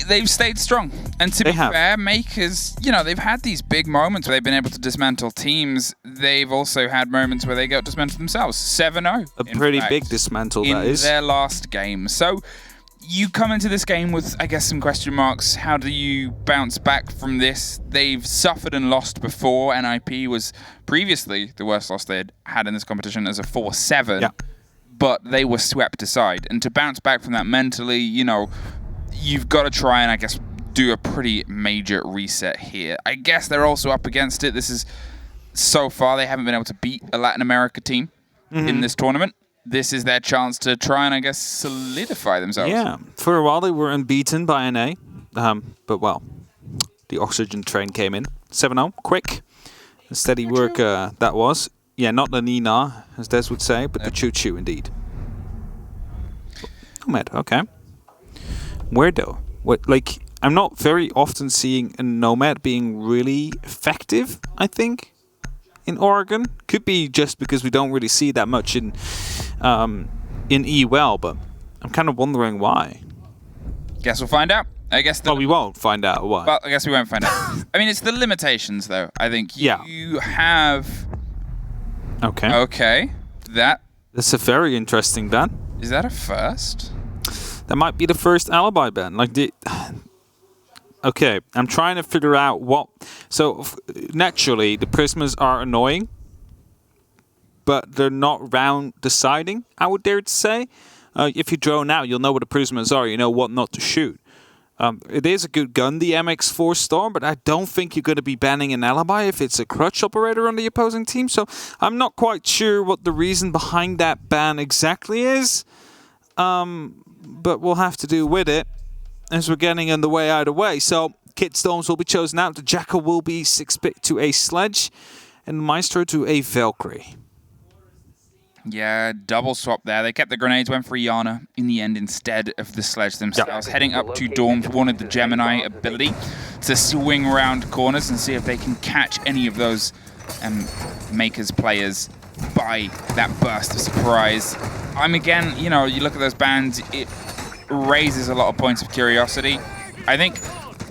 they've stayed strong. And to be fair, Mkers, you know, they've had these big moments where they've been able to dismantle teams. They've also had moments where they got dismantled themselves. 7-0. A pretty big dismantle, that is. In their last game. So you come into this game with, I guess, some question marks. How do you bounce back from this? They've suffered and lost before. NIP was previously the worst loss they had in this competition as a 4-7. Yeah. But they were swept aside. And to bounce back from that mentally, you know, you've got to try and, I guess, do a pretty major reset here. I guess they're also up against it. This is, so far, they haven't been able to beat a Latin America team in this tournament. This is their chance to try and, I guess, solidify themselves. Yeah, for a while they were unbeaten by NA, but, well, the oxygen train came in. 7-0, quick. Steady work that was. Yeah, not the Nina, as Des would say, but the choo-choo indeed. Nomad, okay. Where though? What, like, I'm not very often seeing a Nomad being really effective, I think, in Oregon. Could be just because we don't really see that much in EWEL, but I'm kind of wondering why. Guess we'll find out. I guess we won't find out why. Well, I guess we won't find out. I mean, it's the limitations, though. I think you have... Okay. Okay. That's a very interesting ban. Is that a first? That might be the first alibi ban. Like okay, I'm trying to figure out what... So, naturally, the Prismas are annoying, but they're not round deciding, I would dare to say. If you drone out, you'll know what the Prismas are. You know what not to shoot. It is a good gun, the MX4 Storm, but I don't think you're going to be banning an alibi if it's a crutch operator on the opposing team. So I'm not quite sure what the reason behind that ban exactly is. But we'll have to do with it as we're getting in the way either way. So Kit Storms will be chosen out. The Jackal will be 6-bit to a Sledge and Maestro to a Valkyrie. Yeah, double swap there. They kept the grenades, went for Iana in the end instead of the Sledge themselves. Yep. Heading up to Dorms, wanted the Gemini ability to swing around corners and see if they can catch any of those Mkers players by that burst of surprise. Again, you know, you look at those bans, it raises a lot of points of curiosity. I think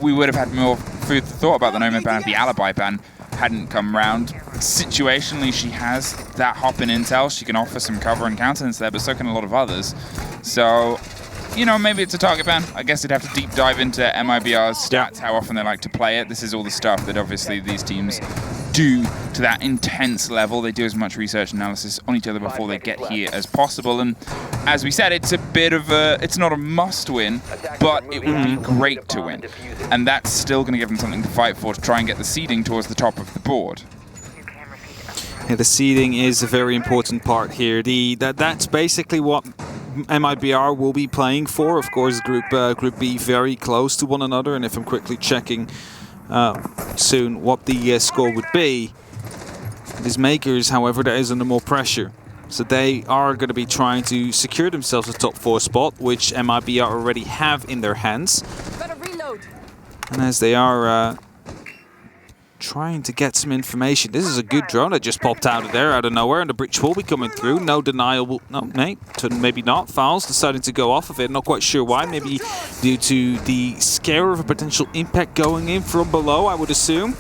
we would have had more food for thought about the Nomad ban if the Alibi ban hadn't come round. Situationally, she has that hop in intel. She can offer some cover and countenance there, but so can a lot of others. So, you know, maybe it's a target ban. I guess they'd have to deep dive into MIBR's stats, how often they like to play it. This is all the stuff that obviously these teams do to that intense level. They do as much research analysis on each other before they get here as possible. And as we said, it's a bit of a, it's not a must win, but it would be great to win. And that's still going to give them something to fight for to try and get the seeding towards the top of the board. Yeah, the seeding is a very important part here. That's basically what MIBR will be playing for. Of course, Group B very close to one another, and if I'm quickly checking soon what the score would be, these Mkers, however, that is under more pressure. So they are going to be trying to secure themselves a top 4 spot, which MIBR already have in their hands. And as they are trying to get some information. This is a good drone that just popped out of there, out of nowhere, and the breach will be coming through. No denial. No, maybe not. Fouls deciding to go off of it. Not quite sure why. Maybe due to the scare of a potential impact going in from below, I would assume.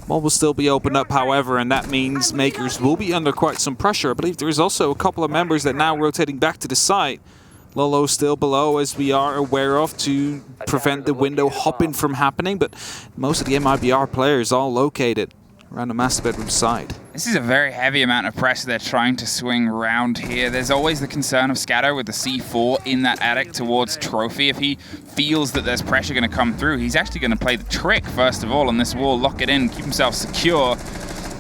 Ball will still be opened up, however, and that means Mkers will be under quite some pressure. I believe there is also a couple of members that now rotating back to the site. Lolo still below, as we are aware of, to prevent the window hopping from happening, but most of the MIBR players are located around the master bedroom side. This is a very heavy amount of pressure they're trying to swing around here. There's always the concern of Scatter with the C4 in that attic towards Trophy. If he feels that there's pressure going to come through, he's actually going to play the trick, first of all, on this wall, lock it in, keep himself secure,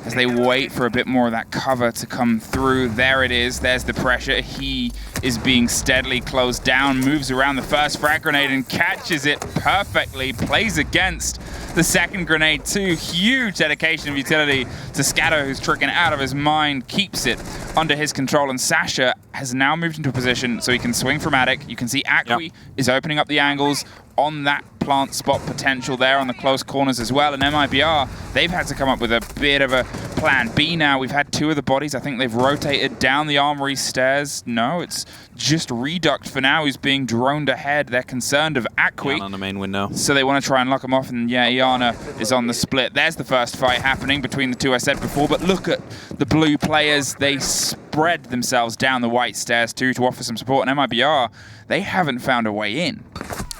as they wait for a bit more of that cover to come through. There it is. There's the pressure. He is being steadily closed down, moves around the first frag grenade and catches it perfectly, plays against the second grenade too. Huge dedication of utility to Scatter, who's tricking out of his mind, keeps it under his control, and Sasha has now moved into a position so he can swing from attic. You can see Akwi is opening up the angles on that plant spot potential there on the close corners as well, and MIBR, they've had to come up with a bit of a plan B now. We've had 2 of the bodies. I think they've rotated down the armory stairs. No, it's just Reduct for now who's being droned ahead. They're concerned of Akwi. On the main window. So they want to try and lock him off, and yeah, Iana is on the split. There's the first fight happening between the 2 I said before, but look at the blue players. They spread themselves down the white stairs too to offer some support, and MIBR, they haven't found a way in.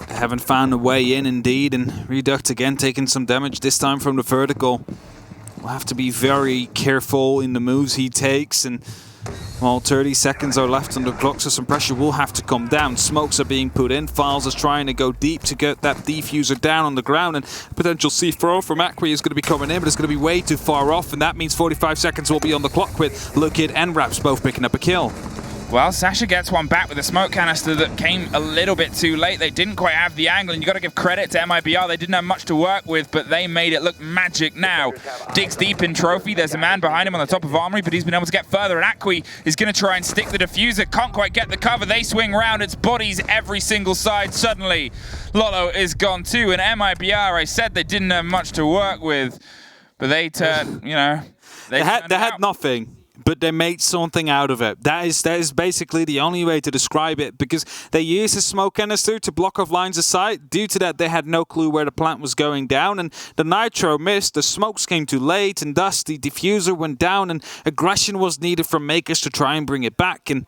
They haven't found a way in indeed, and Reduct again taking some damage, this time from the vertical. We'll have to be very careful in the moves he takes, and well, 30 seconds are left on the clock, so some pressure will have to come down. Smokes are being put in. Files is trying to go deep to get that defuser down on the ground, and potential C4 from Akwi is going to be coming in, but it's going to be way too far off, and that means 45 seconds will be on the clock with Lookit and Raps both picking up a kill. Well, Sasha gets one back with a smoke canister that came a little bit too late. They didn't quite have the angle, and you got to give credit to MIBR. They didn't have much to work with, but they made it look magic now. Digs deep in Trophy. There's a man behind him on the top of Armory, but he's been able to get further, and Akwi is going to try and stick the diffuser. Can't quite get the cover. They swing round. It's bodies every single side. Suddenly, Lolo is gone too, and MIBR, I said they didn't have much to work with, but they turned, you know, they had nothing. But they made something out of it. That is basically the only way to describe it, because they used a smoke canister to block off lines of sight. Due to that, they had no clue where the plant was going down, and the nitro missed, the smokes came too late, and thus the diffuser went down, and aggression was needed from Makers to try and bring it back. And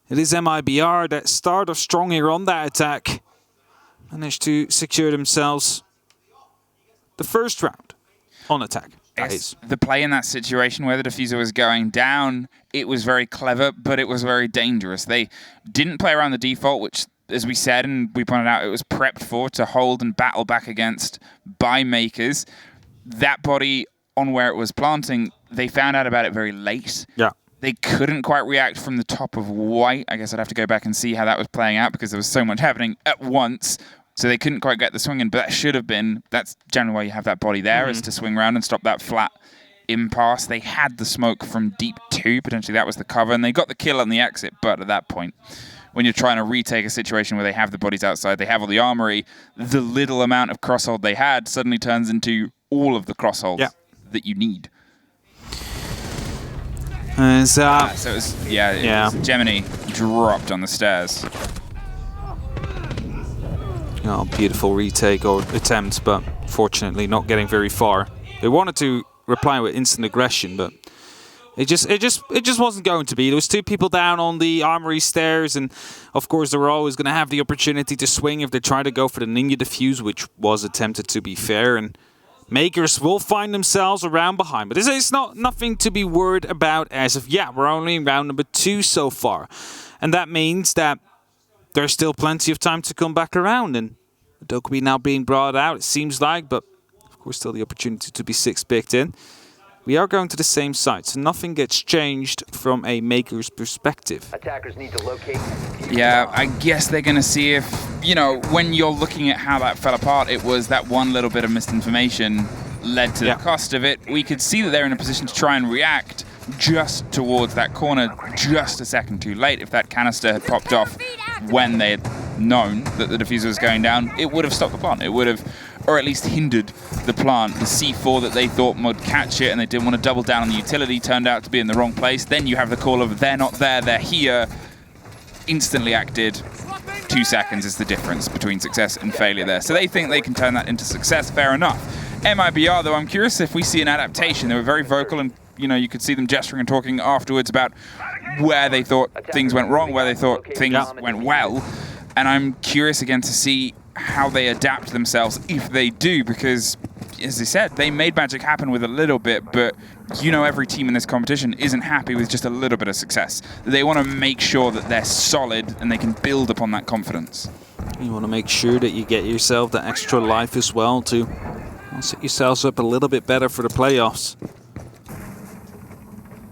it is MIBR that started off strong here on that attack, managed to secure themselves the first round on attack. The play in that situation where the diffuser was going down, it was very clever, but it was very dangerous. They didn't play around the default, which, as we said and we pointed out, it was prepped for to hold and battle back against by Makers. That body on where it was planting, they found out about it very late. Yeah. They couldn't quite react from the top of white. I guess I'd have to go back and see how that was playing out because there was so much happening at once. So they couldn't quite get the swing in, but that should have been, that's generally why you have that body there, is to swing around and stop that flat impasse. They had the smoke from deep too, potentially that was the cover, and they got the kill on the exit, but at that point, when you're trying to retake a situation where they have the bodies outside, they have all the armory, the little amount of crosshold they had suddenly turns into all of the crossholds that you need. So it was, Gemini dropped on the stairs. Oh, beautiful retake or attempt, but fortunately not getting very far. They wanted to reply with instant aggression, but it just wasn't going to be. There was 2 people down on the armory stairs, and of course they were always going to have the opportunity to swing if they tried to go for the ninja defuse, which was attempted, to be fair, and Makers will find themselves around behind. But this is nothing to be worried about as of yet. We're only in round number 2 so far, and that means that there's still plenty of time to come back around, and Dokkaebi now being brought out, it seems like, but of course still the opportunity to be 6 picked in. We are going to the same site, so nothing gets changed from a Maker's perspective. Attackers need to locate. Yeah, I guess they're going to see if, you know, when you're looking at how that fell apart, it was that one little bit of misinformation led to the cost of it. We could see that they're in a position to try and react just towards that corner just a second too late. If that canister had popped off when they had known that the diffuser was going down, it would have stopped the plant. It would have, or at least hindered the plant. The C4 that they thought would catch it and they didn't want to double down on the utility turned out to be in the wrong place. Then you have the call of they're not there, they're here. Instantly acted. 2 seconds is the difference between success and failure there. So they think they can turn that into success, fair enough. MIBR, though, I'm curious if we see an adaptation. They were very vocal, and you know, you could see them gesturing and talking afterwards about where they thought things went wrong, where they thought things went well. And I'm curious again to see how they adapt themselves if they do, because, as I said, they made magic happen with a little bit, but you know every team in this competition isn't happy with just a little bit of success. They want to make sure that they're solid and they can build upon that confidence. You want to make sure that you get yourself that extra life as well to set yourselves up a little bit better for the playoffs.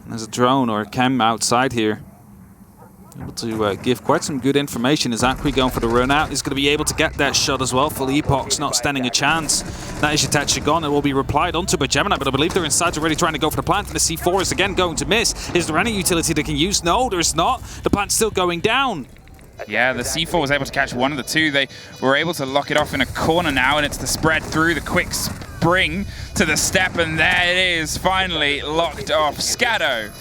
There's a drone or a cam outside here. Able to give quite some good information as Akwi going for the run out. He's going to be able to get that shot as well. For Epoch's not standing a chance. That is Itachi gone. It will be replied onto by Gemini, but I believe they're inside already trying to go for the plant. And the C4 is again going to miss. Is there any utility they can use? No, there's not. The plant's still going down. Yeah, the C4 was able to catch one of the two. They were able to lock it off in a corner now, and it's the spread through, the quick spring to the step, and there it is, finally locked off. Scado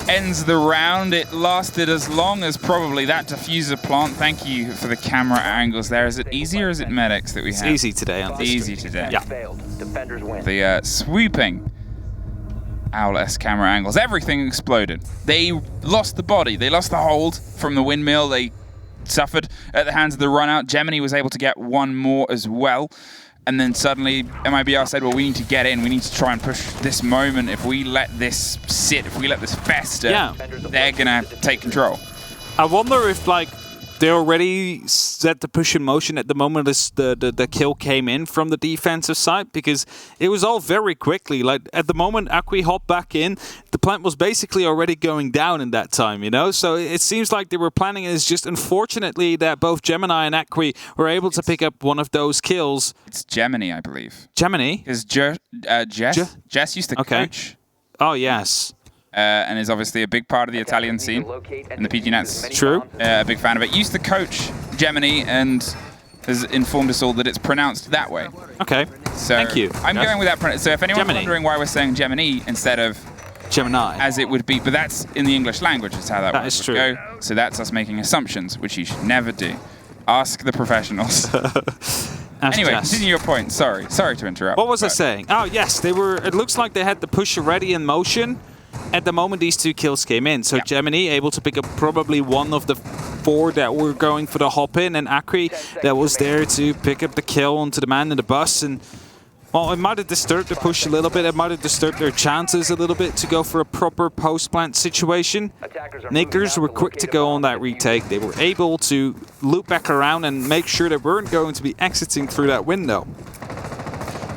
ends the round. It lasted as long as probably that diffuser plant. Thank you for the camera angles there. Is it easy or is it medics that we have? It's easy today. It's easy today. Yeah. The swooping Owl-esque camera angles. Everything exploded. They lost the body. They lost the hold from the windmill. They suffered at the hands of the run-out. Gemini was able to get one more as well. And then suddenly MIBR said, well, we need to get in. We need to try and push this moment. If we let this sit, if we let this fester, they're going to take control. I wonder if, like, they already set the push in motion at the moment as the kill came in from the defensive side, because it was all very quickly. Like, at the moment Akwi hopped back in, the plant was basically already going down in that time, you know? So it seems like they were planning it. It's just unfortunately that both Gemini and Akwi were able to pick up one of those kills. It's Gemini, I believe. Gemini? Because Jess used to coach. Oh, yes. And is obviously a big part of the Italian scene and the PG Nats. True. A big fan of it. Used to coach Gemini and has informed us all that it's pronounced that way. Okay. So thank you. I'm going with that. So if anyone's wondering why we're saying Gemini instead of Gemini, as it would be, but that's in the English language is how that is true. Go. So that's us making assumptions, which you should never do. Ask the professionals. Anyway, continue your point. Sorry to interrupt. What was I saying? Oh yes, they were. It looks like they had the push already in motion. At the moment these two kills came in, so Gemini able to pick up probably one of the 4 that were going for the hop in, and Akri that was there to pick up the kill onto the man in the bus. And well, it might have disturbed the push a little bit, it might have disturbed their chances a little bit to go for a proper post-plant situation. Mkers were quick to go on that retake. They were able to loop back around and make sure they weren't going to be exiting through that window.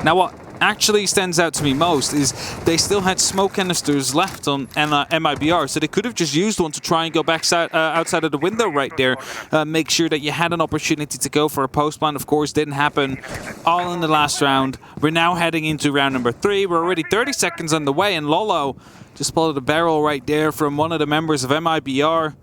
Now what actually stands out to me most is they still had smoke canisters left on MIBR, so they could have just used one to try and go back outside of the window right there. Make sure that you had an opportunity to go for a post plant. Of course, didn't happen. All in the last round. We're now heading into round number 3. We're already 30 seconds on the way, and Lolo just spotted a barrel right there from one of the members of MIBR.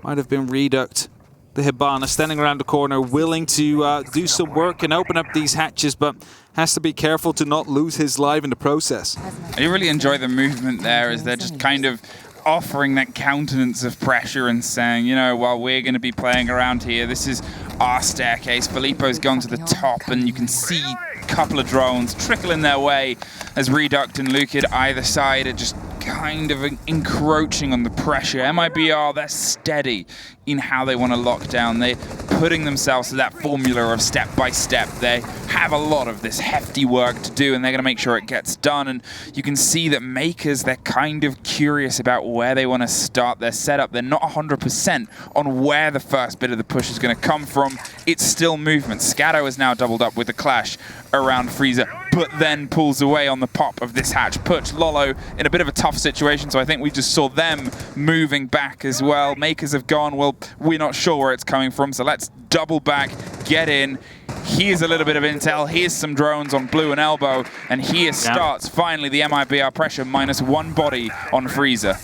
Might have been Reduct. The Hibana standing around the corner, willing to do some work and open up these hatches, but has to be careful to not lose his life in the process. I really enjoy the movement there as they're just kind of offering that countenance of pressure and saying, you know, while we're going to be playing around here, this is our staircase. Filippo's gone to the top, and you can see a couple of drones trickling their way as Reduct and Luke at either side are just kind of encroaching on the pressure. MIBR, they're steady in how they want to lock down. They're putting themselves to that formula of step by step. They have a lot of this hefty work to do, and they're going to make sure it gets done. And you can see that Mkers, they're kind of curious about where they want to start their setup. They're not 100% on where the first bit of the push is going to come from. It's still movement. Scado is now doubled up with the clash around Freezer, but then pulls away on the pop of this hatch. Puts Lolo in a bit of a tough situation, so I think we just saw them moving back as well. Mkers have gone, well, we're not sure where it's coming from, so let's double back, get in. Here's a little bit of intel, here's some drones on Blue and Elbow, and here starts finally the MIBR pressure, -1 body on Freezer.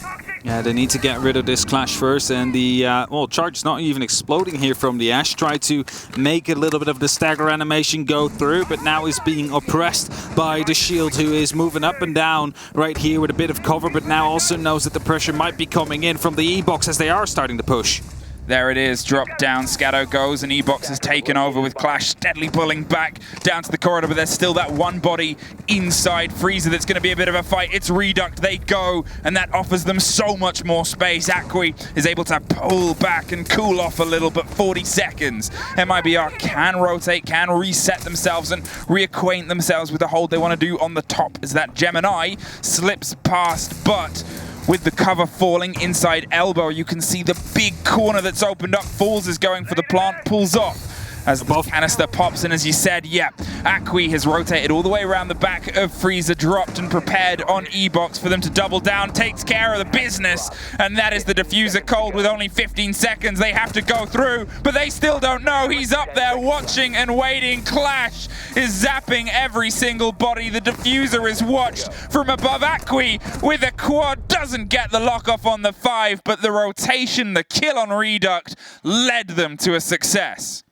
Yeah, they need to get rid of this clash first, and the well, charge not even exploding here from the Ash. Try to make a little bit of the stagger animation go through, but now is being oppressed by the Shield, who is moving up and down right here with a bit of cover, but now also knows that the pressure might be coming in from the E-Box as they are starting to push. There it is, drop down, Scado goes, and E-Box is taken over with Clash steadily pulling back down to the corridor, but there's still that one body inside Freezer that's going to be a bit of a fight. It's Reduct, they go, and that offers them so much more space. Akwi is able to pull back and cool off a little, but 40 seconds. MIBR can rotate, can reset themselves and reacquaint themselves with the hold they want to do on the top as that Gemini slips past, but with the cover falling inside Elbow, you can see the big corner that's opened up. Falls is going for the plant, pulls off as the canister pops. And as you said, yeah, Akwi has rotated all the way around the back of Freezer, dropped and prepared on E-Box for them to double down, takes care of the business, and that is the diffuser cold with only 15 seconds. They have to go through, but they still don't know. He's up there watching and waiting. Clash is zapping every single body. The diffuser is watched from above. Akwi with a quad doesn't get the lock off on the 5, but the rotation, the kill on Reduct led them to a success.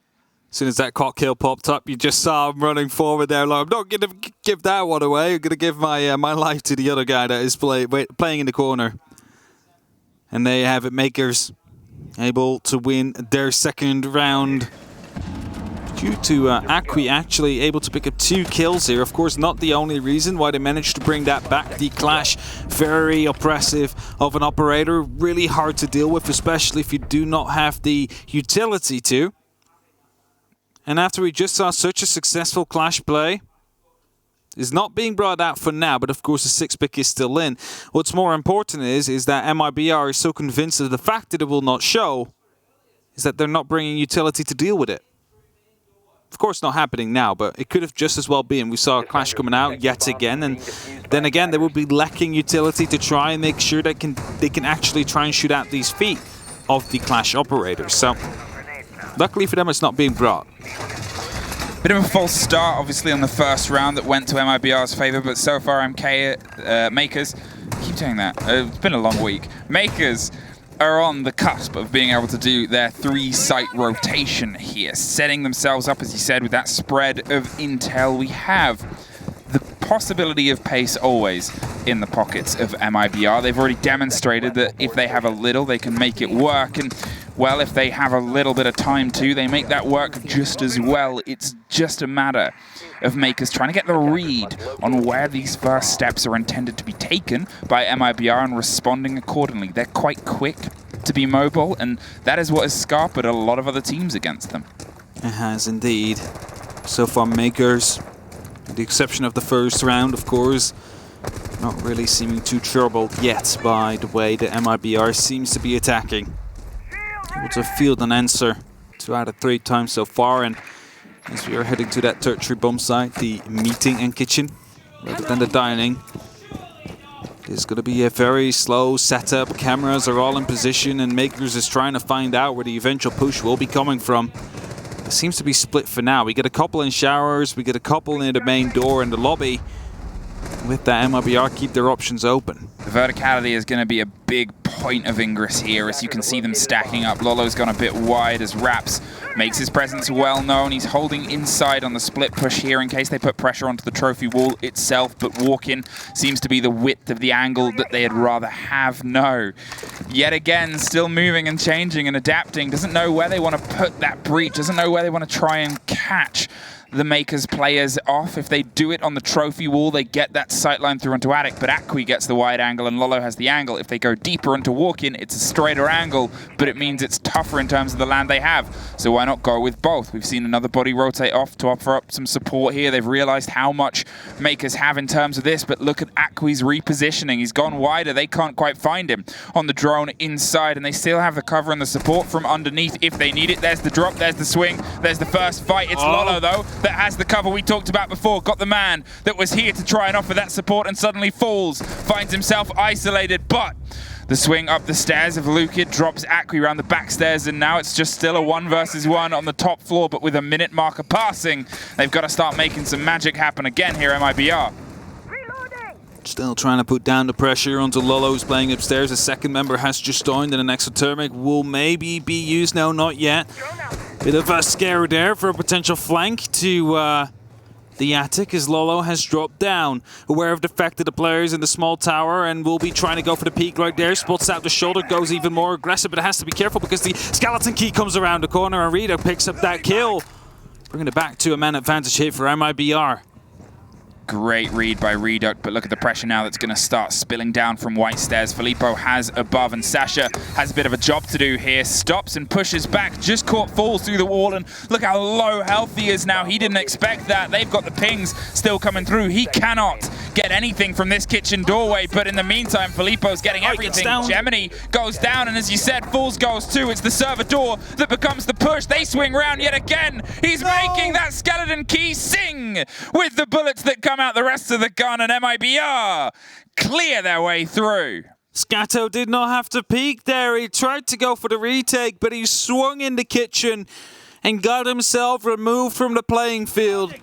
As soon as that cock kill popped up, you just saw him running forward there. Like, I'm not going to give that one away. I'm going to give my my life to the other guy that is playing in the corner. And there you have it, Mkers able to win their second round. Due to Akwi actually able to pick up 2 kills here. Of course, not the only reason why they managed to bring that back. The Clash, very oppressive of an operator. Really hard to deal with, especially if you do not have the utility to. And after we just saw such a successful Clash play, is not being brought out for now, but of course the 6-pick is still in. What's more important is that MIBR is so convinced of the fact that it will not show, is that they're not bringing utility to deal with it. Of course not happening now, but it could have just as well been. We saw a Clash coming out yet again, and then again they will be lacking utility to try and make sure they can actually try and shoot out these feet of the Clash operators. So luckily for them, it's not being brought. Bit of a false start, obviously, on the first round that went to MIBR's favor, but so far Mkers, keep doing that, it's been a long week. Mkers are on the cusp of being able to do their 3-site rotation here, setting themselves up, as you said, with that spread of intel. We have the possibility of pace always in the pockets of MIBR. They've already demonstrated that if they have a little, they can make it work. And, well, if they have a little bit of time too, they make that work just as well. It's just a matter of Mkers trying to get the read on where these first steps are intended to be taken by MIBR and responding accordingly. They're quite quick to be mobile, and that is what has scarpered a lot of other teams against them. It has indeed. So far, Mkers, with the exception of the first round, of course, not really seeming too troubled yet by the way that MIBR seems to be attacking. Able to field an answer 2 out of 3 times so far, and as we are heading to that tertiary bomb site, the meeting and kitchen, rather than the dining, it's going to be a very slow setup. Cameras are all in position, and Mkers is trying to find out where the eventual push will be coming from. It seems to be split for now. We get a couple in showers, we get a couple near the main door in the lobby. With that, MIBR keep their options open. The verticality is going to be a big point of ingress here, as you can see them stacking up. Lolo's gone a bit wide as Raps makes his presence well known. He's holding inside on the split push here in case they put pressure onto the trophy wall itself, but walk-in seems to be the width of the angle that they'd rather have. No. Yet again, still moving and changing and adapting. Doesn't know where they want to put that breach. Doesn't know where they want to try and catch the Mkers players off. If they do it on the trophy wall, they get that sightline through onto Attic, but Akwi gets the wide angle and Lolo has the angle. If they go deeper into walk-in, it's a straighter angle, but it means it's tougher in terms of the land they have. So why not go with both? We've seen another body rotate off to offer up some support here. They've realized how much Mkers have in terms of this, but look at Akwi's repositioning. He's gone wider. They can't quite find him on the drone inside, and they still have the cover and the support from underneath if they need it. There's the drop, there's the swing, there's the first fight. It's Lolo, though, that has the cover we talked about before. Got the man that was here to try and offer that support and suddenly falls. Finds himself isolated, but the swing up the stairs of Lukid drops Akwi around the back stairs, and now it's just still a 1 versus 1 on the top floor, but with a minute marker passing, they've got to start making some magic happen again here, MIBR. Still trying to put down the pressure onto Lolo, who's playing upstairs. A second member has just joined, and an exothermic will maybe be used. No, not yet. Bit of a scare there for a potential flank to the attic as Lolo has dropped down. Aware of the fact that the player is in the small tower and will be trying to go for the peek right there. Spots out the shoulder, goes even more aggressive, but it has to be careful because the skeleton key comes around the corner and Rita picks up that kill. Bringing it back to a man advantage here for MIBR. Great read by Reduct, but look at the pressure now that's going to start spilling down from White Stairs. Filippo has above, and Sasha has a bit of a job to do here. Stops and pushes back, just caught, falls through the wall, and look how low health he is now. He didn't expect that. They've got the pings still coming through. He cannot get anything from this kitchen doorway, but in the meantime, Filippo's getting everything. Gemini goes down, and as you said, Fools goes too. It's the server door that becomes the push. They swing round yet again. He's making that skeleton key sing with the bullets that come out the rest of the gun, and MIBR clear their way through. Scato did not have to peek there. He tried to go for the retake, but he swung in the kitchen and got himself removed from the playing field.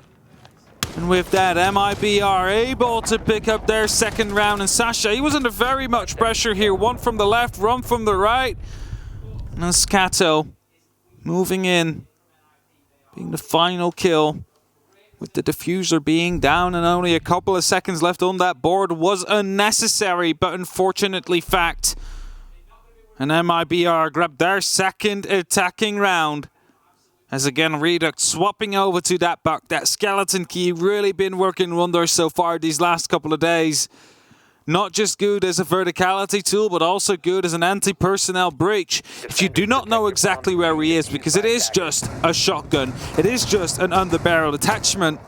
And with that, MIBR able to pick up their second round. And Sasha, he was under very much pressure here. One from the left, one from the right. And Scato moving in, being the final kill. With the diffuser being down and only a couple of seconds left on that board was unnecessary, but unfortunately fact. And MIBR grabbed their second attacking round. As again, Redux swapping over to that buck. That skeleton key really been working wonders so far these last couple of days. Not just good as a verticality tool, but also good as an anti-personnel breach. If you do not know exactly where he is, because it is just a shotgun, it is just an underbarrel attachment,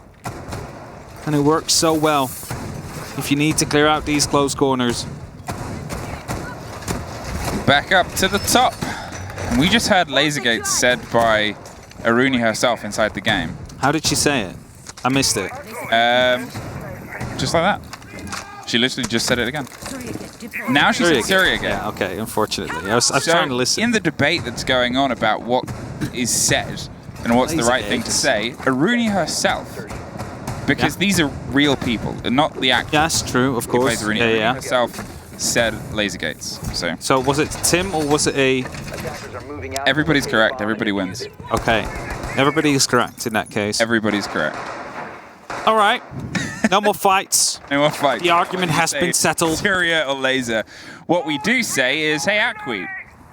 and it works so well if you need to clear out these close corners. Back up to the top. We just heard Lasergate said by Aruni herself inside the game. How did she say it? I missed it. Just like that. She literally just said it again. Now she said Syria again. Yeah, okay, unfortunately. I was trying to listen. In the debate that's going on about what is said and what's the right thing to say, Aruni herself, because these are real people and not the actor. Yes, true, of course. Aruni herself said Lasergates. So was it Tim or was it a... Everybody's correct. Everybody wins. Okay. Everybody is correct in that case. Everybody's correct. All right. No more fights. No more fights. The argument has been settled. Syria or Laser. What we do say is, hey, Akwi,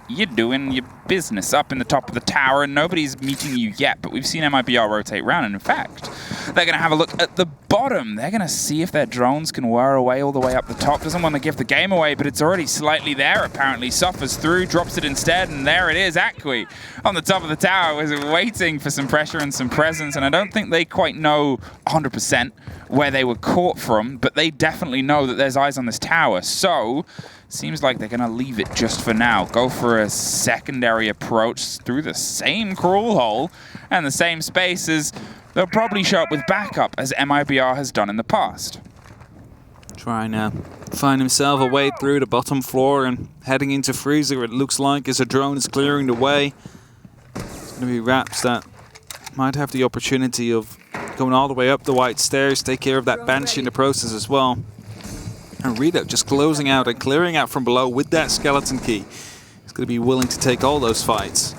you're doing your business up in the top of the tower and nobody's meeting you yet, but we've seen MIBR rotate around, and in fact, they're going to have a look at the bottom. They're going to see if their drones can whir away all the way up the top. Doesn't want to give the game away, but it's already slightly there, apparently. Suffers through, drops it instead, and there it is. Akwi on the top of the tower was waiting for some pressure and some presence, and I don't think they quite know 100% where they were caught from, but they definitely know that there's eyes on this tower. So seems like they're going to leave it just for now. Go for a secondary approach through the same crawl hole and the same spaces. They'll probably show up with backup, as MIBR has done in the past. Trying to find himself a way through the bottom floor and heading into Freezer, it looks like, as a drone is clearing the way. It's going to be Raps that might have the opportunity of going all the way up the white stairs, take care of that Banshee in the process as well. And Rita just closing out and clearing out from below with that skeleton key. He's going to be willing to take all those fights.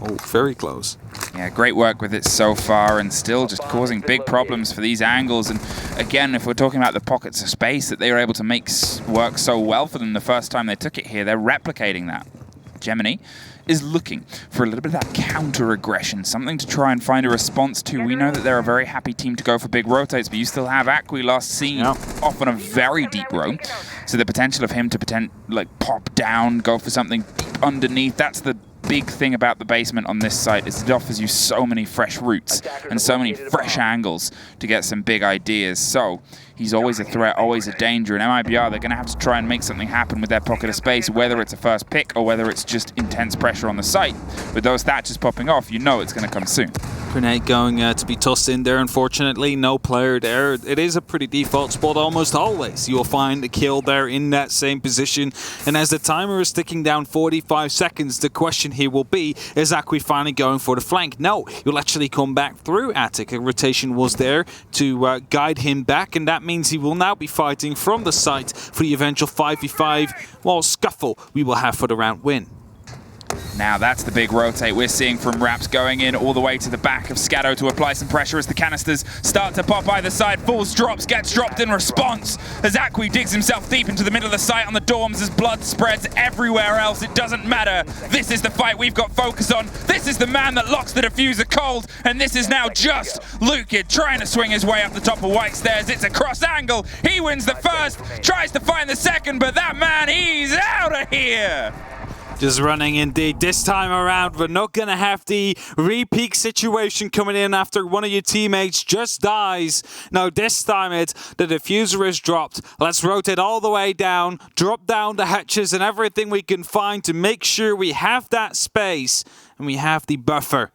Oh, very close. Yeah, great work with it so far, and still just causing big problems for these angles. And again, if we're talking about the pockets of space that they were able to make work so well for them the first time they took it here, they're replicating that. Gemini is looking for a little bit of that counter-aggression, something to try and find a response to. We know that they're a very happy team to go for big rotates, but you still have Akwi last seen off on a very deep row. So the potential of him to pop down, go for something deep underneath, that's the big thing about the basement on this site, is it offers you so many fresh routes and so many fresh angles to get some big ideas. So he's always a threat, always a danger, and MIBR, they're going to have to try and make something happen with their pocket of space, whether it's a first pick or whether it's just intense pressure on the site. With those thatches popping off, you know it's going to come soon. Grenade going to be tossed in there, unfortunately. No player there. It is a pretty default spot almost always. You'll find a kill there in that same position. And as the timer is ticking down 45 seconds, the question here will be, is Akwi finally going for the flank? No, you'll actually come back through Attic. A rotation was there to guide him back, and that means he will now be fighting from the site for the eventual 5v5, scuffle we will have for the round win. Now that's the big rotate we're seeing from Raps, going in all the way to the back of Scato to apply some pressure as the canisters start to pop either side. Falls, drops, gets dropped in response as Akwi digs himself deep into the middle of the site on the dorms as blood spreads everywhere else. It doesn't matter. This is the fight we've got focus on. This is the man that locks the diffuser cold, and this is now just Lukid trying to swing his way up the top of white stairs. It's a cross angle. He wins the first, tries to find the second, but that man, he's out of here. Just running indeed. This time around, we're not going to have the repeat situation coming in after one of your teammates just dies. No, this time it's the diffuser is dropped. Let's rotate all the way down, drop down the hatches and everything we can find to make sure we have that space and we have the buffer.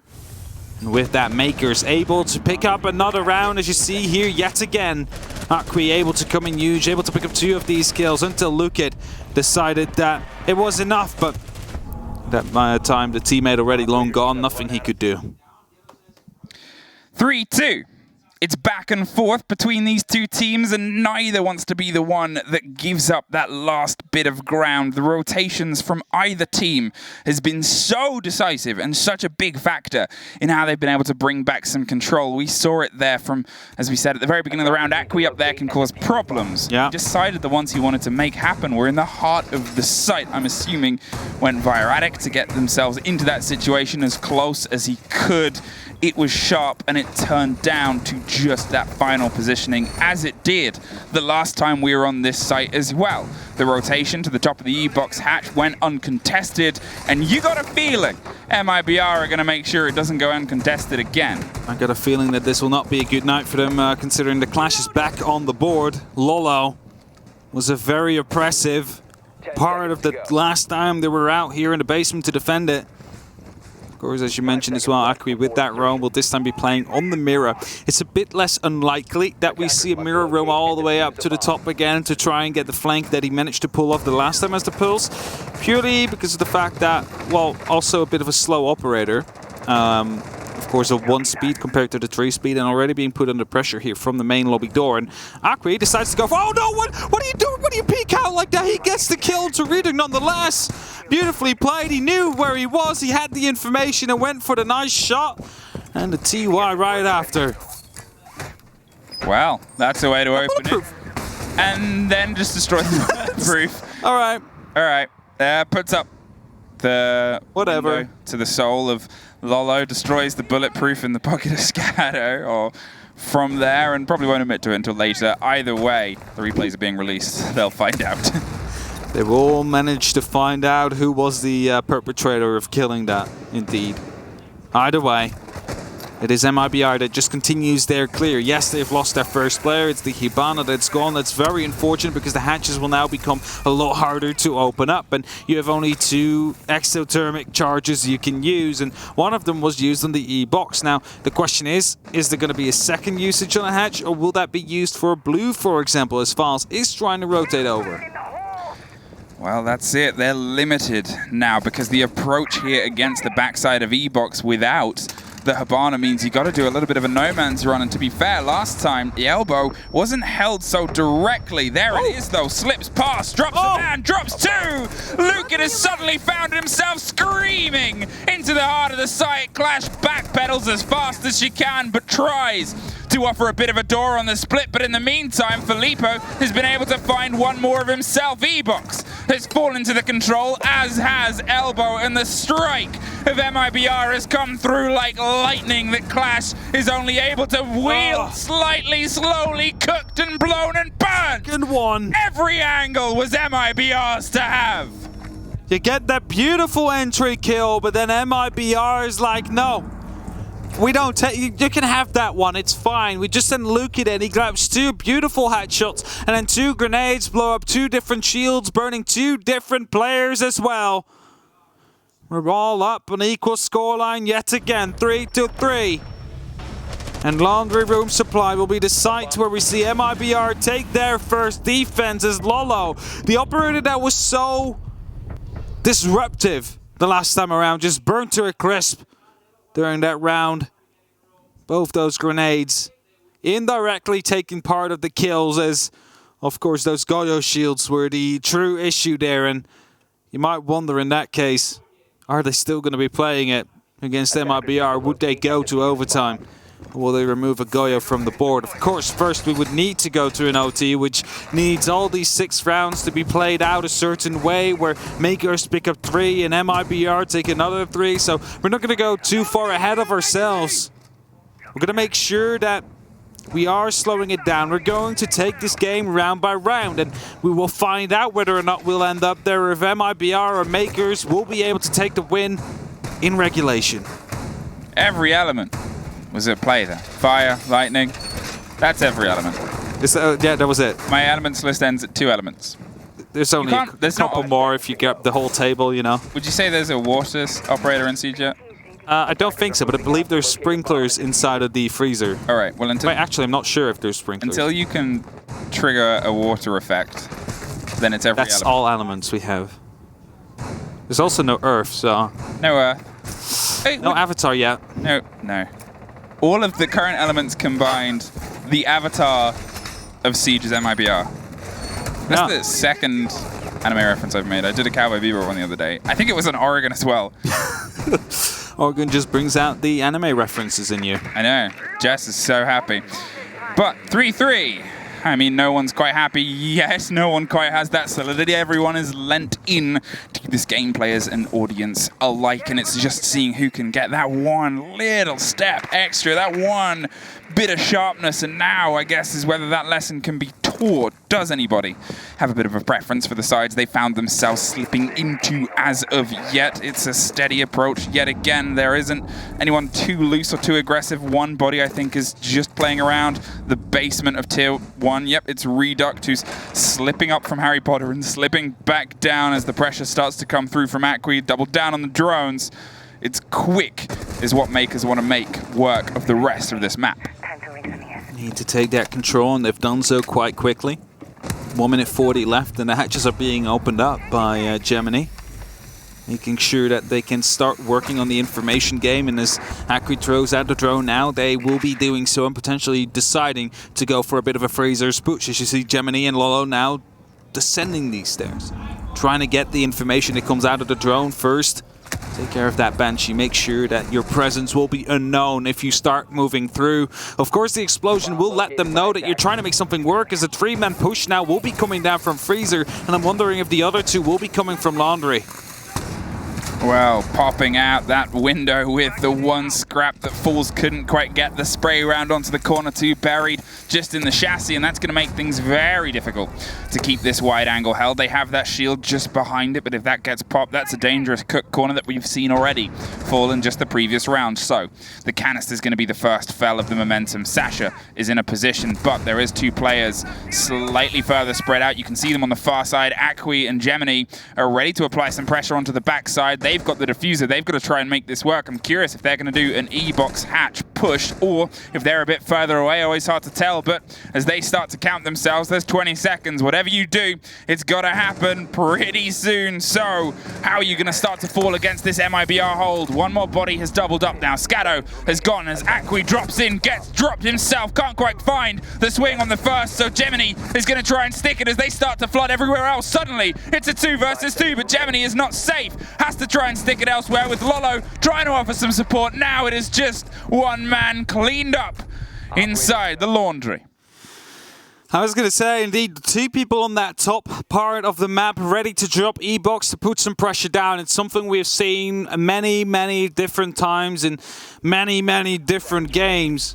And with that, Mkers able to pick up another round, as you see here yet again. Akwi able to come in huge, able to pick up 2 of these kills until Lukit decided that it was enough, but that time the teammate already long gone, nothing he could do. 3-2. It's back and forth between these two teams, and neither wants to be the one that gives up that last bit of ground. The rotations from either team has been so decisive and such a big factor in how they've been able to bring back some control. We saw it there from, as we said at the very beginning of the round, Akwi up there can cause problems. Yeah. He decided the ones he wanted to make happen were in the heart of the site. I'm assuming went via Attic to get themselves into that situation as close as he could. It was sharp and it turned down to just that final positioning, as it did the last time we were on this site as well. The rotation to the top of the E-box hatch went uncontested, and you got a feeling MIBR are going to make sure it doesn't go uncontested again. I got a feeling that this will not be a good night for them, considering the clash is back on the board. Lolo was a very oppressive part of the last time they were out here in the basement to defend it. Of course, as you mentioned as well, Akwi with that roam will this time be playing on the mirror. It's a bit less unlikely that we see a mirror roam all the way up to the top again to try and get the flank that he managed to pull off the last time as the pulse. Purely because of the fact that, well, also a bit of a slow operator. Of course, of 1 speed compared to the 3 speed, and already being put under pressure here from the main lobby door. And Akwi decides to go for, oh no, what are you doing? What do you peek out like that? He gets the kill to Reading nonetheless. Beautifully played. He knew where he was. He had the information and went for the nice shot. And the TY right after. Well, that's a way to open it. And then just destroy the bulletproof. All right. All right. Puts up the whatever to the soul of Lolo, destroys the bulletproof in the pocket of Scado, or from there, and probably won't admit to it until later. Either way, the replays are being released. They'll find out. They will manage to find out who was the perpetrator of killing that, indeed. Either way, it is MIBR that just continues their clear. Yes, they've lost their first player. It's the Hibana that's gone. That's very unfortunate because the hatches will now become a lot harder to open up. And you have only 2 exothermic charges you can use. And one of them was used on the E-box. Now, the question is there going to be a second usage on a hatch? Or will that be used for blue, for example, as Fals is trying to rotate over? Well, that's it. They're limited now because the approach here against the backside of E-box without the Hibana means you got to do a little bit of a no man's run. And to be fair, last time the elbow wasn't held so directly. There it is though, slips past, drops a man, drops 2. Lukin has suddenly found himself screaming into the heart of the site. Clash backpedals as fast as she can, but tries to offer a bit of a door on the split. But in the meantime, Filippo has been able to find one more of himself. E-box has fallen to the control, as has Elbow, and the strike of MIBR has come through like lightning. That Clash is only able to wield slightly, slowly cooked and blown and burnt. Good one. Every angle was MIBR's to have. You get that beautiful entry kill, but then MIBR is like, no. We don't take. You can have that one. It's fine. We just send Lukin in. He grabs 2 beautiful headshots and then 2 grenades, blow up 2 different shields, burning 2 different players as well. We're all up an equal scoreline yet again, 3-3. And Laundry Room Supply will be the site where we see MIBR take their first defense as Lolo, the operator that was so disruptive the last time around, just burnt to a crisp during that round. Both those grenades indirectly taking part of the kills, as of course those Goyo shields were the true issue there. And you might wonder in that case, are they still going to be playing it against MIBR? Would they go to overtime? Or will they remove a Goyo from the board? Of course, first we would need to go to an OT, which needs all these 6 rounds to be played out a certain way, where Mkers pick up 3 and MIBR take another 3. So we're not going to go too far ahead of ourselves. We're going to make sure that We are slowing it down. We're going to take this game round by round, and we will find out whether or not we'll end up there if MIBR or Mkers will be able to take the win in regulation. Every element was at play there. Fire, lightning, that's every element. Yeah, that was it. My elements list ends at 2 elements. There's only a couple more if you get the whole table, you know. Would you say there's a water operator in Siege yet? I don't think so, but I believe there's sprinklers inside of the freezer. All right, well, until... Wait, actually, I'm not sure if there's sprinklers. Until you can trigger a water effect, then it's every element. That's all elements we have. There's also no Earth, so... No Earth. Hey, no Avatar yet. No. All of the current elements combined, the Avatar of Siege is MIBR. That's the second anime reference I've made. I did a Cowboy Bebop one the other day. I think it was on Oregon as well. Oregon just brings out the anime references in you. I know. Jess is so happy. But 3-3. I mean, no one's quite happy. Yes, no one quite has that solidity. Everyone is lent in to this game, players and audience alike, and it's just seeing who can get that one little step extra, that one bit of sharpness, and now, I guess, is whether that lesson can be taught. Does anybody have a bit of a preference for the sides they found themselves slipping into as of yet? It's a steady approach yet again. There isn't anyone too loose or too aggressive. One body, I think, is just playing around the basement of Tier 1. Yep, it's Reduct who's slipping up from Harry Potter and slipping back down as the pressure starts to come through from Acqui. Double down on the drones. It's quick is what Mkers want to make work of the rest of this map. Need to take that control, and they've done so quite quickly. 1 minute 40 left, and the hatches are being opened up by Gemini, making sure that they can start working on the information game. And as Acqui throws out the drone now, they will be doing so and potentially deciding to go for a bit of a freezer's push. As you see Gemini and Lolo now descending these stairs, trying to get the information that comes out of the drone first. Take care of that Banshee. Make sure that your presence will be unknown if you start moving through. Of course, the explosion will let them know that you're trying to make something work, as a 3-man push now will be coming down from Freezer, and I'm wondering if the other 2 will be coming from Laundry. Well, popping out that window with the one scrap that Falls couldn't quite get the spray round onto the corner 2, buried just in the chassis, and that's going to make things very difficult to keep this wide angle held. They have that shield just behind it, but if that gets popped, that's a dangerous cook corner that we've seen already fall in just the previous round. So the canister is going to be the first fell of the momentum. Sasha is in a position, but there is 2 players slightly further spread out. You can see them on the far side. Acqui and Gemini are ready to apply some pressure onto the backside. They've got the diffuser. They've got to try and make this work. I'm curious if they're going to do an E-box hatch push, or if they're a bit further away. Always hard to tell, but as they start to count themselves, there's 20 seconds. Whatever you do, it's got to happen pretty soon. So how are you going to start to fall against this MIBR hold? One more body has doubled up now. Scatto has gone as Acqui drops in, gets dropped himself, can't quite find the swing on the first, so Gemini is going to try and stick it as they start to flood everywhere else. Suddenly, it's a 2 versus 2, but Gemini is not safe. Has to try and stick it elsewhere with Lolo trying to offer some support. Now it is just 1 man cleaned up inside the Laundry. I was going to say, indeed, 2 people on that top part of the map ready to drop E-box to put some pressure down. It's something we've seen many different times in many different games.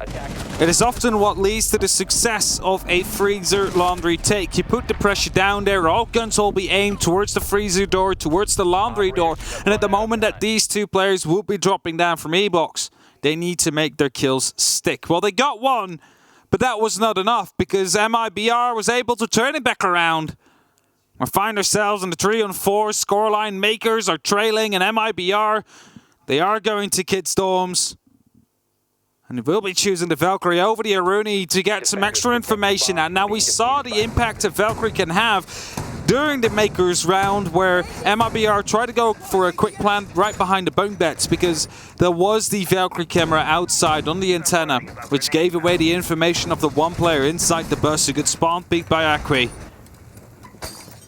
It is often what leads to the success of a Freezer Laundry take. You put the pressure down there, all guns will be aimed towards the Freezer door, towards the Laundry door, and at the moment that these 2 players will be dropping down from E-box, they need to make their kills stick. Well, they got 1. But that was not enough, because MIBR was able to turn it back around. We find ourselves in the 3-on-4 scoreline. Mkers are trailing, and MIBR, they are going to Kid Storms. And they will be choosing the Valkyrie over the Aruni to get some extra information. And now we saw the impact a Valkyrie can have during the Mkers round, where MIBR tried to go for a quick plant right behind the bunk beds, because there was the Valkyrie camera outside on the antenna, which gave away the information of the 1 player inside the bus who got spawn peeked by Acqui.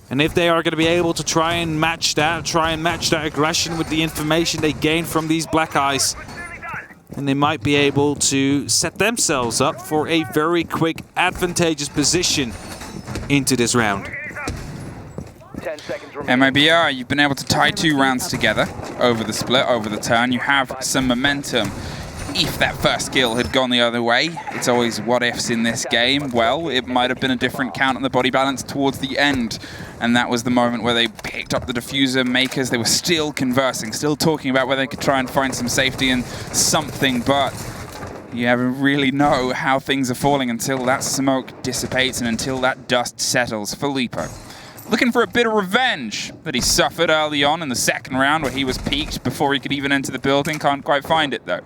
And if they are going to be able to try and match that aggression with the information they gain from these black eyes, and they might be able to set themselves up for a very quick, advantageous position into this round. MIBR, you've been able to tie 2 rounds together over the split, over the turn. You have some momentum. if that first kill had gone the other way, it's always what ifs in this game. Well, it might have been a different count on the body balance towards the end. And that was the moment where they picked up the diffuser. Mkers, they were still conversing, still talking about where they could try and find some safety and something, but you never really know how things are falling until that smoke dissipates and until that dust settles. Filippo, looking for a bit of revenge that he suffered early on in the second round where he was peaked before he could even enter the building. Can't quite find it though.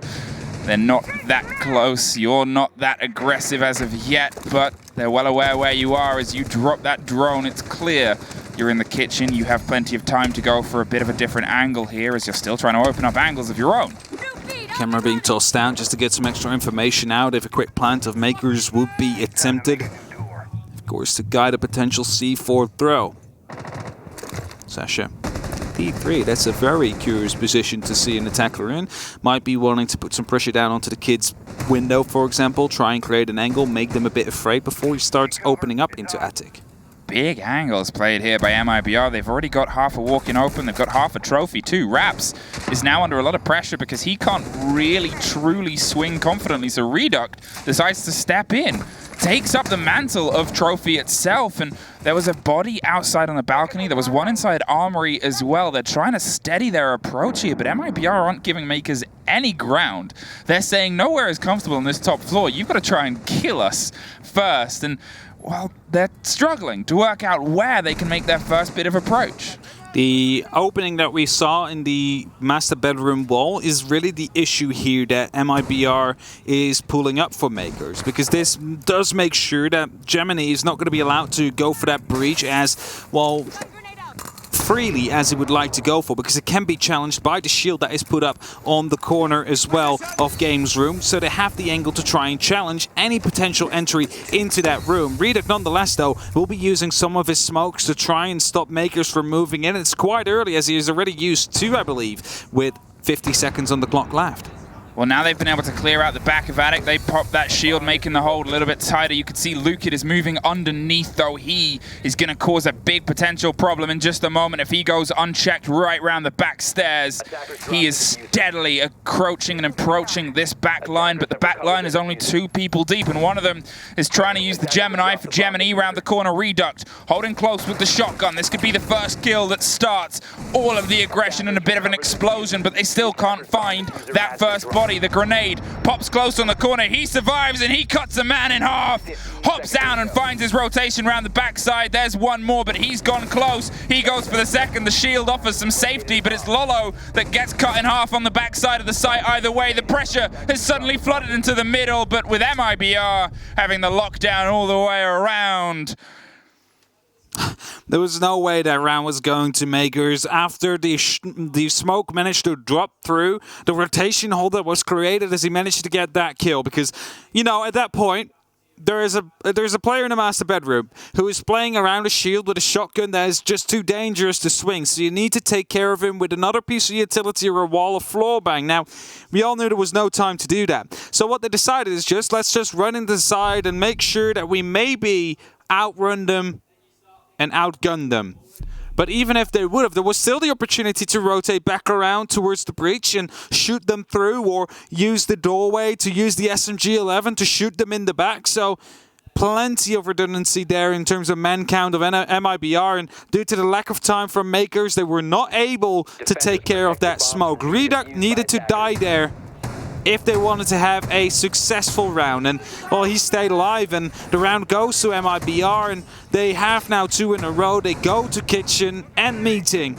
They're not that close, you're not that aggressive as of yet, but they're well aware where you are as you drop that drone. It's clear you're in the kitchen, you have plenty of time to go for a bit of a different angle here as you're still trying to open up angles of your own. Camera being tossed down just to get some extra information out if a quick plant of Mkers would be attempted. Of course, to guide a potential C4 throw. Sasha. D3, that's a very curious position to see an attacker in. Might be wanting to put some pressure down onto the kid's window, for example, try and create an angle, make them a bit afraid before he starts opening up into attic. Big angles played here by MIBR. They've already got half a walk-in open. They've got half a trophy too. Raps is now under a lot of pressure because he can't really truly swing confidently. So Reduct decides to step in, takes up the mantle of trophy itself. And there was a body outside on the balcony. There was one inside armory as well. They're trying to steady their approach here, but MIBR aren't giving Mkers any ground. They're saying nowhere is comfortable on this top floor. You've got to try and kill us first. And well, they're struggling to work out where they can make their first bit of approach. The opening that we saw in the master bedroom wall is really the issue here that MIBR is pulling up for Mkers, because this does make sure that Gemini is not going to be allowed to go for that breach as, well, freely as he would like to go for, because it can be challenged by the shield that is put up on the corner as well of Games Room, so they have the angle to try and challenge any potential entry into that room. Reduct nonetheless though will be using some of his smokes to try and stop Mkers from moving in. It's quite early as he has already used 2, I believe, with 50 seconds on the clock left. Well, now they've been able to clear out the back of attic. They pop that shield, making the hold a little bit tighter. You can see Lukid is moving underneath, though. He is going to cause a big potential problem in just a moment if he goes unchecked right round the back stairs. He is steadily encroaching and approaching this back line, but the back line is only 2 people deep, and one of them is trying to use the Gemini for Gemini round the corner. Reduct holding close with the shotgun. This could be the first kill that starts all of the aggression and a bit of an explosion, but they still can't find that first body. The grenade pops close on the corner. He survives and he cuts a man in half. Hops down and finds his rotation around the backside. There's one more, but he's gone close. He goes for the second. The shield offers some safety, but it's Lolo that gets cut in half on the backside of the site. Either way, the pressure has suddenly flooded into the middle, but with MIBR having the lockdown all the way around, there was no way that round was going to Mkers. After the smoke managed to drop through, the rotation hold that was created as he managed to get that kill. Because, you know, at that point, there's a player in the master bedroom who is playing around a shield with a shotgun that is just too dangerous to swing. So you need to take care of him with another piece of utility or a wall of floor bang. Now, we all knew there was no time to do that. So what they decided is let's just run into the side and make sure that we maybe outrun them and outgun them. But even if they would have, there was still the opportunity to rotate back around towards the breach and shoot them through, or use the doorway to use the SMG-11 to shoot them in the back. So plenty of redundancy there in terms of man count of MIBR, and due to the lack of time from Mkers, they were not able to take care of that smoke. Reduct needed to die there if they wanted to have a successful round. And, well, he stayed alive, and the round goes to MIBR, and they have now 2 in a row. They go to kitchen and meeting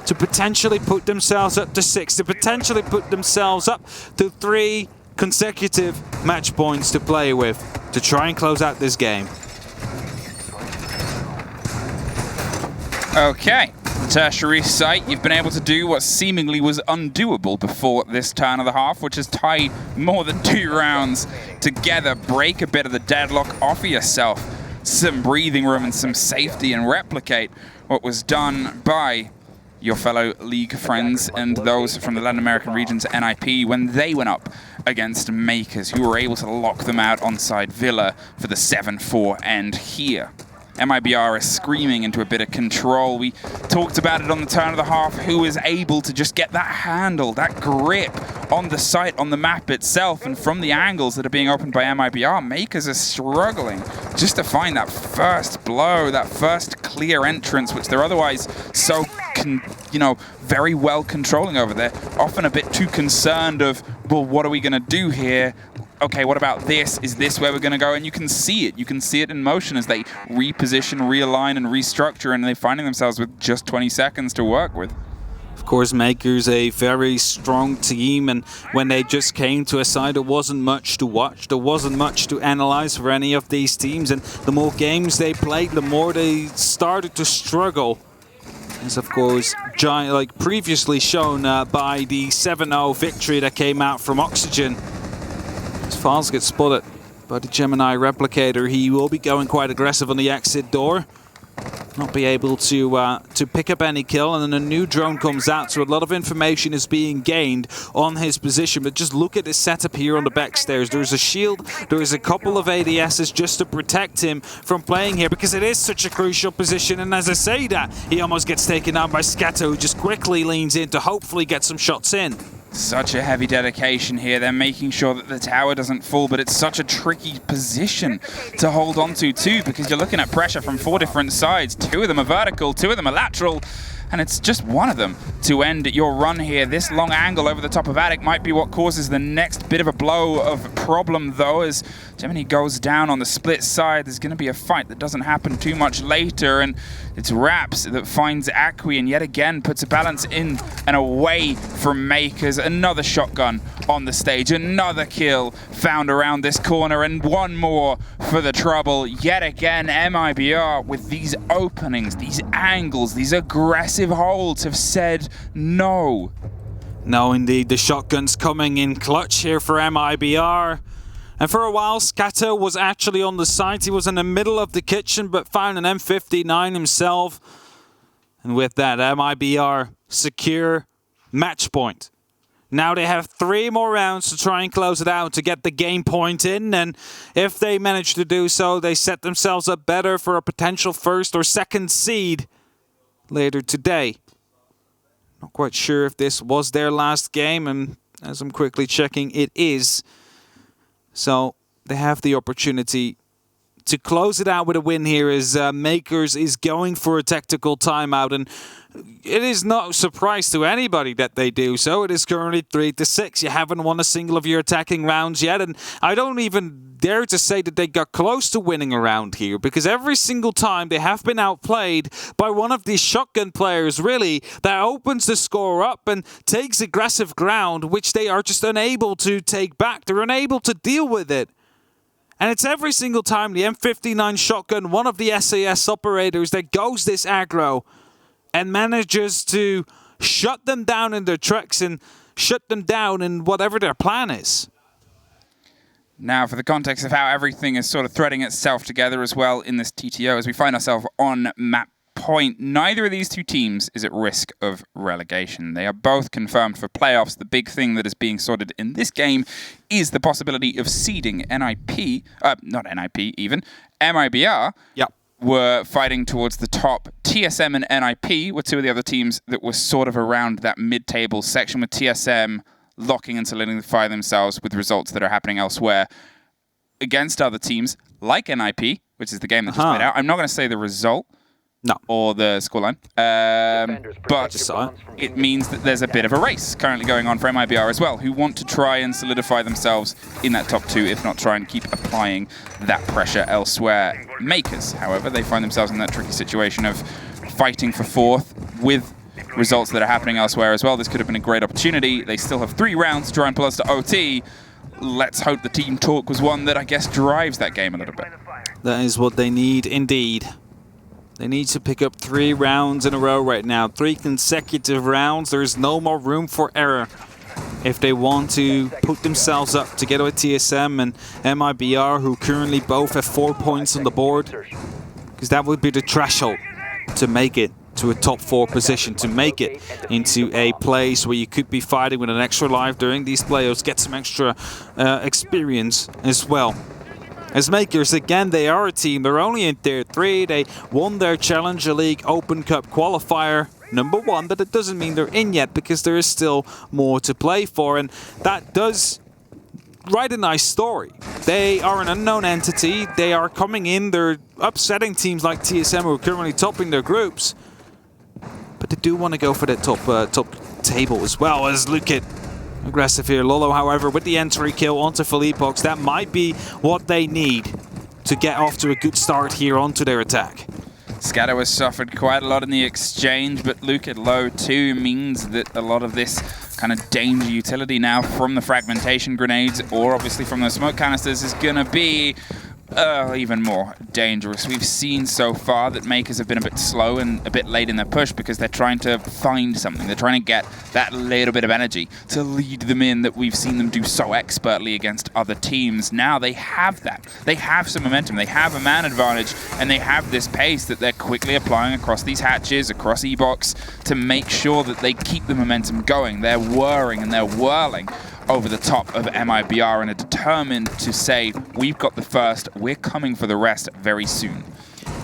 to potentially put themselves up to 6, to potentially put themselves up to 3 consecutive match points to play with to try and close out this game. Okay. Tertiary site, you've been able to do what seemingly was undoable before this turn of the half, which is tie more than 2 rounds together, break a bit of the deadlock, offer yourself some breathing room and some safety, and replicate what was done by your fellow league friends and those from the Latin American regions NIP when they went up against Mkers, who were able to lock them out on side Villa for the 7-4 end here. MIBR is screaming into a bit of control. We talked about it on the turn of the half, who is able to just get that handle, that grip on the site, on the map itself, and from the angles that are being opened by MIBR, Mkers are struggling just to find that first blow, that first clear entrance, which they're otherwise so, very well controlling over there. Often a bit too concerned of, well, what are we going to do here? Okay, what about this? Is this where we're going to go? And you can see it. You can see it in motion as they reposition, realign, and restructure, and they're finding themselves with just 20 seconds to work with. Of course, Mkers a very strong team, and when they just came to a side, there wasn't much to watch. There wasn't much to analyze for any of these teams, and the more games they played, the more they started to struggle. As of course, like previously shown by the 7-0 victory that came out from Oxygen. As Fals gets spotted by the Gemini replicator, he will be going quite aggressive on the exit door. Not be able to pick up any kill, and then a new drone comes out, so a lot of information is being gained on his position. But just look at his setup here on the backstairs. There's a shield, there is a couple of ADSs just to protect him from playing here, because it is such a crucial position. And as I say that, he almost gets taken out by Scato, who just quickly leans in to hopefully get some shots in. Such a heavy dedication here. They're making sure that the tower doesn't fall, but it's such a tricky position to hold on to too, because you're looking at pressure from 4 different sides. 2 of them are vertical, 2 of them are lateral, and it's just one of them to end your run here. This long angle over the top of Attic might be what causes the next bit of a blow of problem, though, as Gemini goes down on the split side. There's going to be a fight that doesn't happen too much later, and it's Raps that finds Acqui and yet again puts a balance in and away from Mkers. Another shotgun on the stage, another kill found around this corner, and one more for the trouble. Yet again, MIBR with these openings, these angles, these aggressive holds have said no. No, indeed, the shotgun's coming in clutch here for MIBR. And for a while, Scato was actually on the site. He was in the middle of the kitchen, but found an M59 himself. And with that, MIBR secure match point. Now they have 3 more rounds to try and close it out to get the game point in. And if they manage to do so, they set themselves up better for a potential 1st or 2nd seed later today. Not quite sure if this was their last game, and as I'm quickly checking, it is. So they have the opportunity to close it out with a win here, as Mkers is going for a tactical timeout, and it is no surprise to anybody that they do so. It is currently 3-6. You haven't won a single of your attacking rounds yet, and I don't even dare to say that they got close to winning a round here, because every single time they have been outplayed by one of these shotgun players, really, that opens the score up and takes aggressive ground, which they are just unable to take back. They're unable to deal with it. And it's every single time the M59 shotgun, one of the SAS operators, that goes this aggro and manages to shut them down in their tracks and shut them down in whatever their plan is. Now, for the context of how everything is sort of threading itself together as well in this TTO, as we find ourselves on map point, neither of these 2 teams is at risk of relegation. They are both confirmed for playoffs. The big thing that is being sorted in this game is the possibility of seeding MIBR Yep. were fighting towards the top. TSM and NIP were 2 of the other teams that were sort of around that mid-table section, with TSM locking and solidify themselves with results that are happening elsewhere against other teams like NIP, which is the game that just played out. I'm not going to say the result. No. Or the scoreline. But it means that there's a bit of a race currently going on for MIBR as well, who want to try and solidify themselves in that top 2, if not try and keep applying that pressure elsewhere. Mkers, however, they find themselves in that tricky situation of fighting for 4th with results that are happening elsewhere as well. This could have been a great opportunity. They still have 3 rounds to try and pull us to OT. Let's hope the team talk was one that I guess drives that game a little bit. That is what they need indeed. They need to pick up 3 rounds in a row right now. 3 consecutive rounds. There's no more room for error if they want to put themselves up together with TSM and MIBR, who currently both have 4 points on the board. Because that would be the threshold to make it to a top 4 position, to make it into a place where you could be fighting with an extra life during these playoffs, get some extra experience as well. As Mkers, again, they are a team. They're only in Tier 3. They won their Challenger League Open Cup qualifier #1, but it doesn't mean they're in yet because there is still more to play for. And that does write a nice story. They are an unknown entity. They are coming in. They're upsetting teams like TSM who are currently topping their groups. But they do want to go for that top table as well. As look at aggressive here. Lolo, however, with the entry kill onto Philippox, that might be what they need to get off to a good start here onto their attack. Scatter has suffered quite a lot in the exchange, but Luke at low 2 means that a lot of this kind of danger utility now from the fragmentation grenades or obviously from the smoke canisters is going to be even more dangerous. We've seen so far that Mkers have been a bit slow and a bit late in their push because they're trying to find something. They're trying to get that little bit of energy to lead them in that we've seen them do so expertly against other teams. Now they have that. They have some momentum. They have a man advantage and they have this pace that they're quickly applying across these hatches, across E-Box to make sure that they keep the momentum going. They're whirring and they're whirling over the top of MIBR and are determined to say, we've got the first, we're coming for the rest very soon.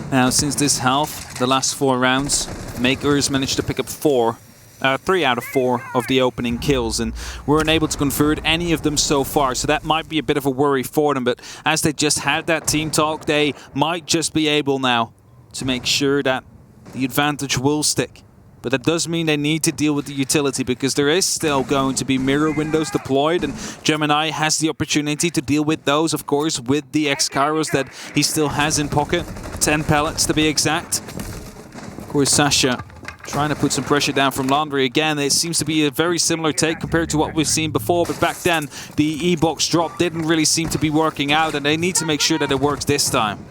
Now, since this health, the last 4 rounds, Mkers managed to pick up 3 out of 4 of the opening kills, and we're unable to convert any of them so far, so that might be a bit of a worry for them, but as they just had that team talk, they might just be able now to make sure that the advantage will stick. But that does mean they need to deal with the utility because there is still going to be mirror windows deployed and Gemini has the opportunity to deal with those, of course, with the X-Kairos that he still has in pocket. 10 pellets to be exact. Of course, Sasha trying to put some pressure down from Laundry again. It seems to be a very similar take compared to what we've seen before, but back then the E-Box drop didn't really seem to be working out and they need to make sure that it works this time.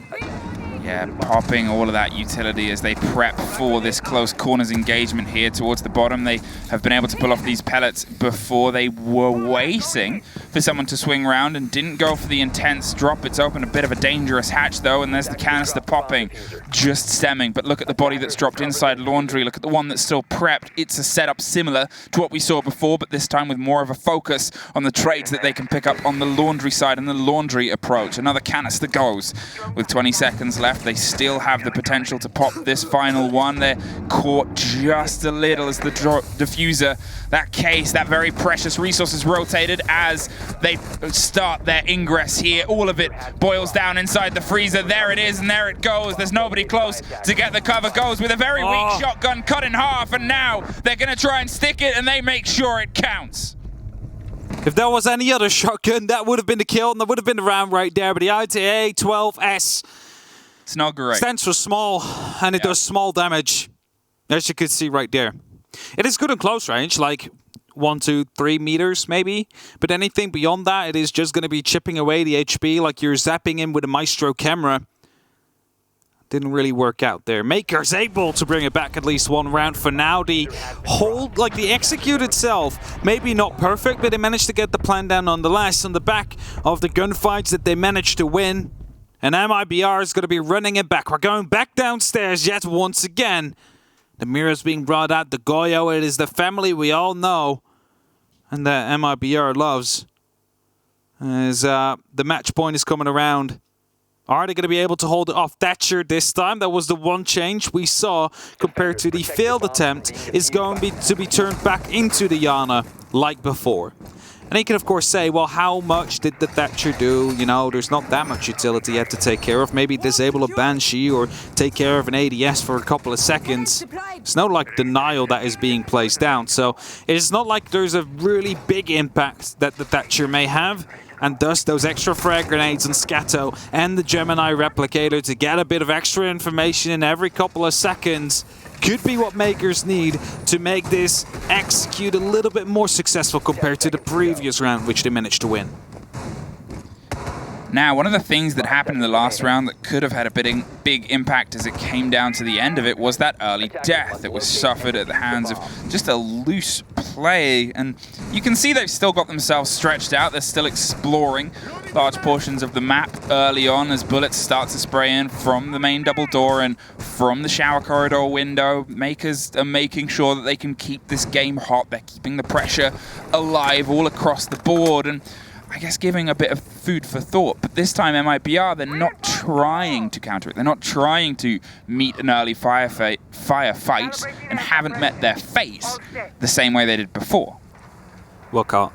Yeah, popping all of that utility as they prep for this close corners engagement here towards the bottom. They have been able to pull off these pellets before. They were waiting for someone to swing around and didn't go for the intense drop. It's opened a bit of a dangerous hatch though, and there's the canister popping, just stemming. But look at the body that's dropped inside Laundry. Look at the one that's still prepped. It's a setup similar to what we saw before, but this time with more of a focus on the trades that they can pick up on the Laundry side and the Laundry approach. Another canister goes with 20 seconds left. They still have the potential to pop this final one. They're caught just a little as the diffuser, that case, that very precious resource is rotated as they start their ingress here. All of it boils down inside the freezer. There it is and there it goes. There's nobody close to get the cover. Goes with a very weak shotgun cut in half, and now they're going to try and stick it and they make sure it counts. If there was any other shotgun, that would have been the kill and that would have been the round right there, but the ITA 12S it's not great. stands for small, and it does small damage, as you could see right there. It is good in close range, like 1, 2, 3 meters maybe, but anything beyond that, it is just going to be chipping away the HP like you're zapping in with a Maestro camera. Didn't really work out there. Mkers able to bring it back at least 1 round for now. The hold, like the execute itself, maybe not perfect, but they managed to get the plan down nonetheless on the back of the gunfights that they managed to win. And MIBR is going to be running it back. We're going back downstairs yet once again. The mirror's being brought out. The Goyo, it is the family we all know and that MIBR loves. As the match point is coming around. Are they going to be able to hold it off Thatcher this time? That was the one change we saw compared to the failed attempt. Is going to be turned back into the Yana like before. And you can, of course, say, well, how much did the Thatcher do? You know, there's not that much utility you have to take care of. Maybe disable a Banshee or take care of an ADS for a couple of seconds. It's no like denial that is being placed down. So it's not like there's a really big impact that the Thatcher may have. And thus those extra frag grenades on Scato and the Gemini replicator to get a bit of extra information in every couple of seconds could be what Mkers need to make this execute a little bit more successful compared to the previous round, which they managed to win. Now, one of the things that happened in the last round that could have had a big impact as it came down to the end of it was that early death that was suffered at the hands of just a loose play. And you can see they've still got themselves stretched out. They're still exploring large portions of the map early on as bullets start to spray in from the main double door and from the shower corridor window. Mkers are making sure that they can keep this game hot. They're keeping the pressure alive all across the board. And I guess, giving a bit of food for thought. But this time, MIBR, they're not trying to counter it. They're not trying to meet an early firefight and haven't met their fate the same way they did before. Well caught.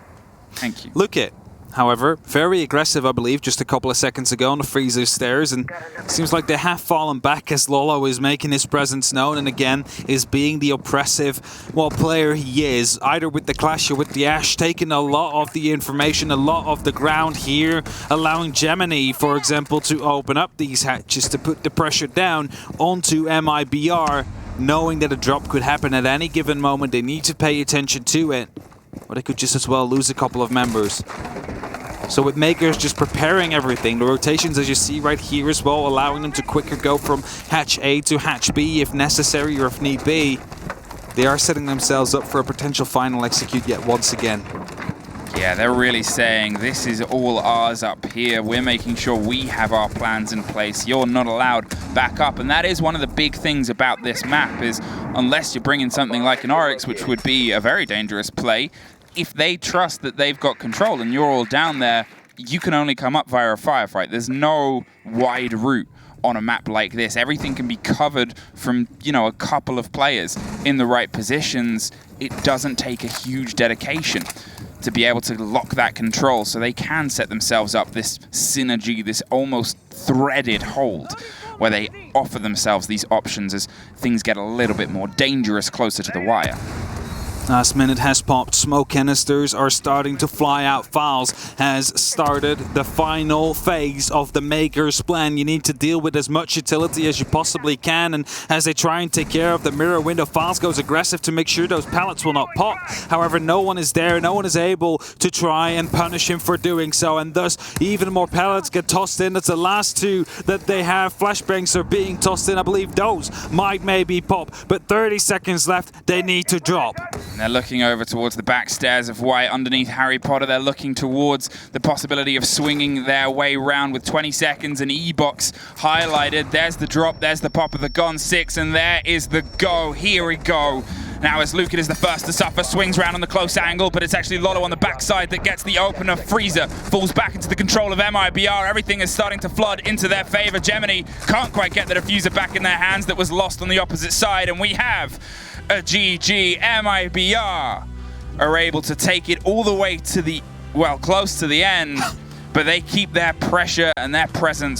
Thank you. Look at, however, very aggressive, I believe, just a couple of seconds ago on the freezer stairs, and it seems like they have fallen back as Lolo is making his presence known and again is being the oppressive, player he is, either with the Clash or with the Ashe, taking a lot of the information, a lot of the ground here, allowing Gemini, for example, to open up these hatches to put the pressure down onto MIBR, knowing that a drop could happen at any given moment. They need to pay attention to it, or they could just as well lose a couple of members. So with Mkers just preparing everything, the rotations as you see right here as well, allowing them to quicker go from hatch A to hatch B if necessary or if need be, they are setting themselves up for a potential final execute yet once again. Yeah, they're really saying this is all ours up here. We're making sure we have our plans in place. You're not allowed back up. And that is one of the big things about this map is unless you're bringing something like an Oryx, which would be a very dangerous play, if they trust that they've got control and you're all down there, you can only come up via a firefight. There's no wide route on a map like this. Everything can be covered from, a couple of players in the right positions. It doesn't take a huge dedication to be able to lock that control, so they can set themselves up this synergy, this almost threaded hold, where they offer themselves these options as things get a little bit more dangerous closer to the wire. Last minute has popped, smoke canisters are starting to fly out, Files has started the final phase of the Mkers plan. You need to deal with as much utility as you possibly can, and as they try and take care of the mirror window, Files goes aggressive to make sure those pallets will not pop. However, no one is there, no one is able to try and punish him for doing so, and thus even more pallets get tossed in. That's the last two that they have. Flashbangs are being tossed in. I believe those might maybe pop, but 30 seconds left, they need to drop. They're looking over towards the back stairs of White underneath Harry Potter. They're looking towards the possibility of swinging their way round with 20 seconds and E-Box highlighted. There's the drop, there's the pop of the Gon 6, and there is the go. Here we go. Now as Lucan is the first to suffer, swings round on the close angle, but it's actually Lolo on the backside that gets the opener. Freezer falls back into the control of MIBR. Everything is starting to flood into their favor. Gemini can't quite get the diffuser back in their hands that was lost on the opposite side, and we have a GG. MIBR are able to take it all the way to the, close to the end, but they keep their pressure and their presence